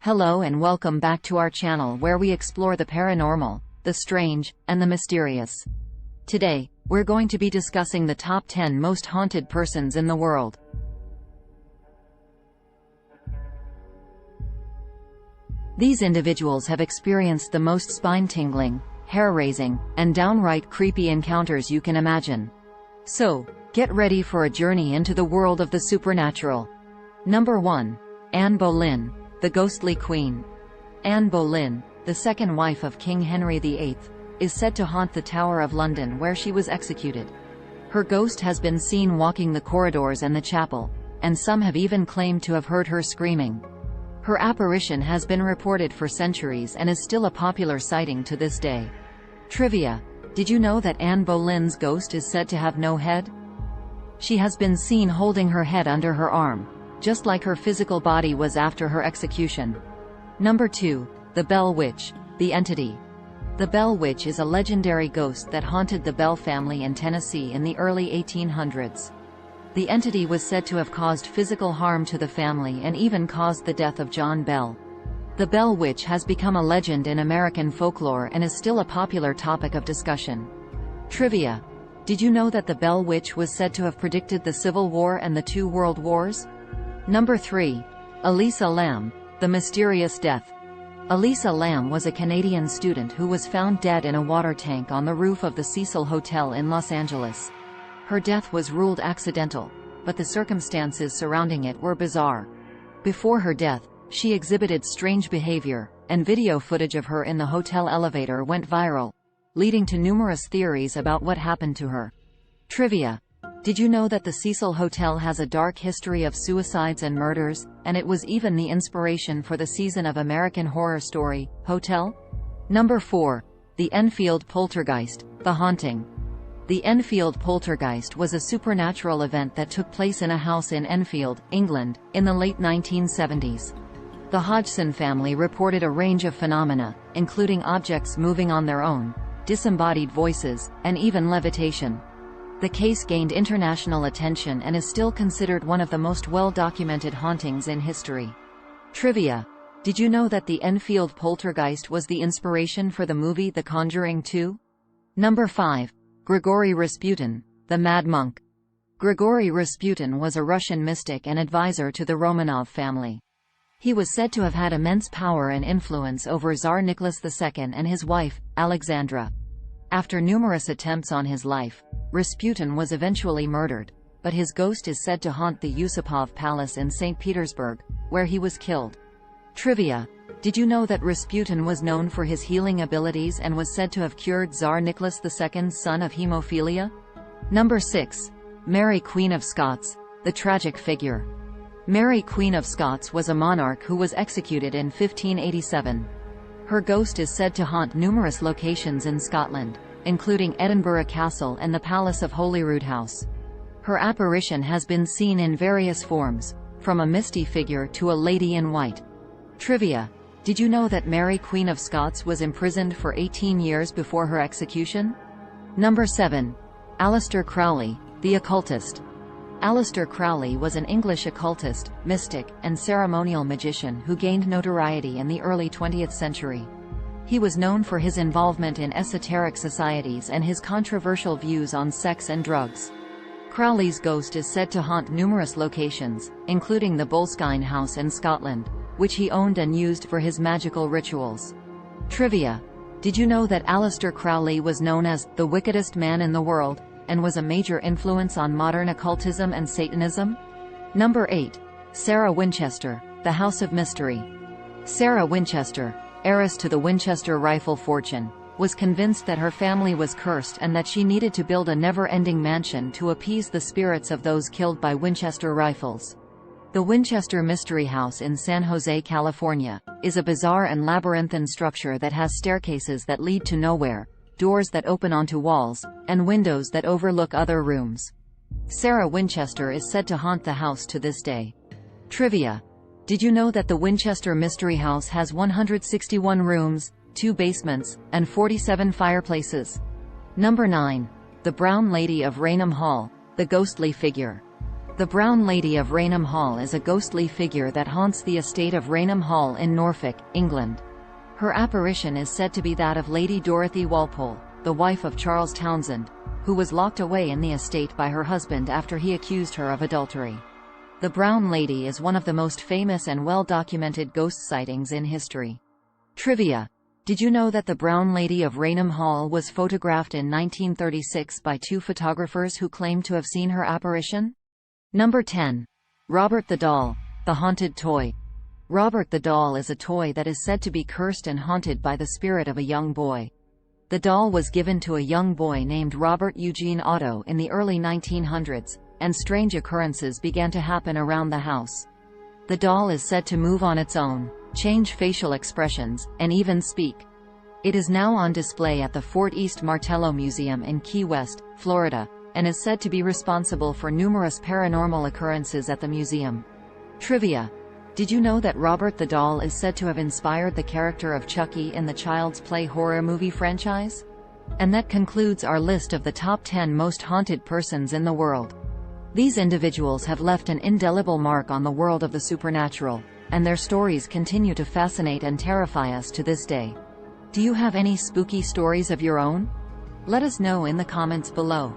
Hello and welcome back to our channel where we explore the paranormal, the strange, and the mysterious. Today, we're going to be discussing the top 10 most haunted persons in the world. These individuals have experienced the most spine-tingling, hair-raising, and downright creepy encounters you can imagine. So, get ready for a journey into the world of the supernatural. Number 1. Anne Boleyn, the ghostly queen. Anne Boleyn, the second wife of King Henry VIII, is said to haunt the Tower of London where she was executed. Her ghost has been seen walking the corridors and the chapel, and some have even claimed to have heard her screaming. Her apparition has been reported for centuries and is still a popular sighting to this day. Trivia: did you know that Anne Boleyn's ghost is said to have no head? She has been seen holding her head under her arm, just like her physical body was after her execution. Number 2. The Bell Witch, the entity. The Bell Witch is a legendary ghost that haunted the Bell family in Tennessee in the early 1800s. The entity was said to have caused physical harm to the family and even caused the death of John Bell. The Bell Witch has become a legend in American folklore and is still a popular topic of discussion. Trivia: did you know that the Bell Witch was said to have predicted the Civil War and the 2 World Wars? Number 3. Elisa Lam, the mysterious death. Elisa Lam was a Canadian student who was found dead in a water tank on the roof of the Cecil Hotel in Los Angeles. Her death was ruled accidental, but the circumstances surrounding it were bizarre. Before her death, she exhibited strange behavior, and video footage of her in the hotel elevator went viral, leading to numerous theories about what happened to her. Trivia: did you know that the Cecil Hotel has a dark history of suicides and murders, and it was even the inspiration for the season of American Horror Story, Hotel? Number 4. The Enfield Poltergeist, the haunting. The Enfield Poltergeist was a supernatural event that took place in a house in Enfield, England, in the late 1970s. The Hodgson family reported a range of phenomena, including objects moving on their own, disembodied voices, and even levitation. The case gained international attention and is still considered one of the most well-documented hauntings in history. Trivia: did you know that the Enfield Poltergeist was the inspiration for the movie The Conjuring 2? Number 5. Grigory Rasputin, the Mad Monk. Grigory Rasputin was a Russian mystic and advisor to the Romanov family. He was said to have had immense power and influence over Tsar Nicholas II and his wife, Alexandra. After numerous attempts on his life, Rasputin was eventually murdered, but his ghost is said to haunt the Yusupov Palace in St. Petersburg, where he was killed. Trivia: did you know that Rasputin was known for his healing abilities and was said to have cured Tsar Nicholas II's son of hemophilia? Number 6. Mary Queen of Scots, the tragic figure. Mary Queen of Scots was a monarch who was executed in 1587. Her ghost is said to haunt numerous locations in Scotland, including Edinburgh Castle and the Palace of Holyrood House. Her apparition has been seen in various forms, from a misty figure to a lady in white. Trivia: did you know that Mary Queen of Scots was imprisoned for 18 years before her execution? Number 7. Aleister Crowley, the occultist. Aleister Crowley was an English occultist, mystic, and ceremonial magician who gained notoriety in the early 20th century. He was known for his involvement in esoteric societies and his controversial views on sex and drugs. Crowley's ghost is said to haunt numerous locations, including the Boleskine House in Scotland, which he owned and used for his magical rituals. Trivia: did you know that Aleister Crowley was known as the wickedest man in the world, and was a major influence on modern occultism and Satanism? Number 8. Sarah Winchester, the House of Mystery. Sarah Winchester, heiress to the Winchester rifle fortune, was convinced that her family was cursed and that she needed to build a never-ending mansion to appease the spirits of those killed by Winchester rifles. The Winchester Mystery House in San Jose, California, is a bizarre and labyrinthine structure that has staircases that lead to nowhere, doors that open onto walls, and windows that overlook other rooms. Sarah Winchester is said to haunt the house to this day. Trivia: did you know that the Winchester Mystery House has 161 rooms, 2 basements, and 47 fireplaces? Number 9. The Brown Lady of Raynham Hall, the ghostly figure. The Brown Lady of Rainham Hall is a ghostly figure that haunts the estate of Rainham Hall in Norfolk, England. Her apparition is said to be that of Lady Dorothy Walpole, the wife of Charles Townshend, who was locked away in the estate by her husband after he accused her of adultery. The Brown Lady is one of the most famous and well-documented ghost sightings in history. Trivia: did you know that the Brown Lady of Rainham Hall was photographed in 1936 by two photographers who claimed to have seen her apparition? Number 10. Robert the Doll, the haunted toy. Robert the Doll is a toy that is said to be cursed and haunted by the spirit of a young boy. The doll was given to a young boy named Robert Eugene Otto in the early 1900s, and strange occurrences began to happen around the house. The doll is said to move on its own, change facial expressions, and even speak. It is now on display at the Fort East Martello Museum in Key West, Florida, and is said to be responsible for numerous paranormal occurrences at the museum. Trivia: did you know that Robert the Doll is said to have inspired the character of Chucky in the Child's Play horror movie franchise? And that concludes our list of the top 10 most haunted persons in the world. These individuals have left an indelible mark on the world of the supernatural, and their stories continue to fascinate and terrify us to this day. Do you have any spooky stories of your own? Let us know in the comments below.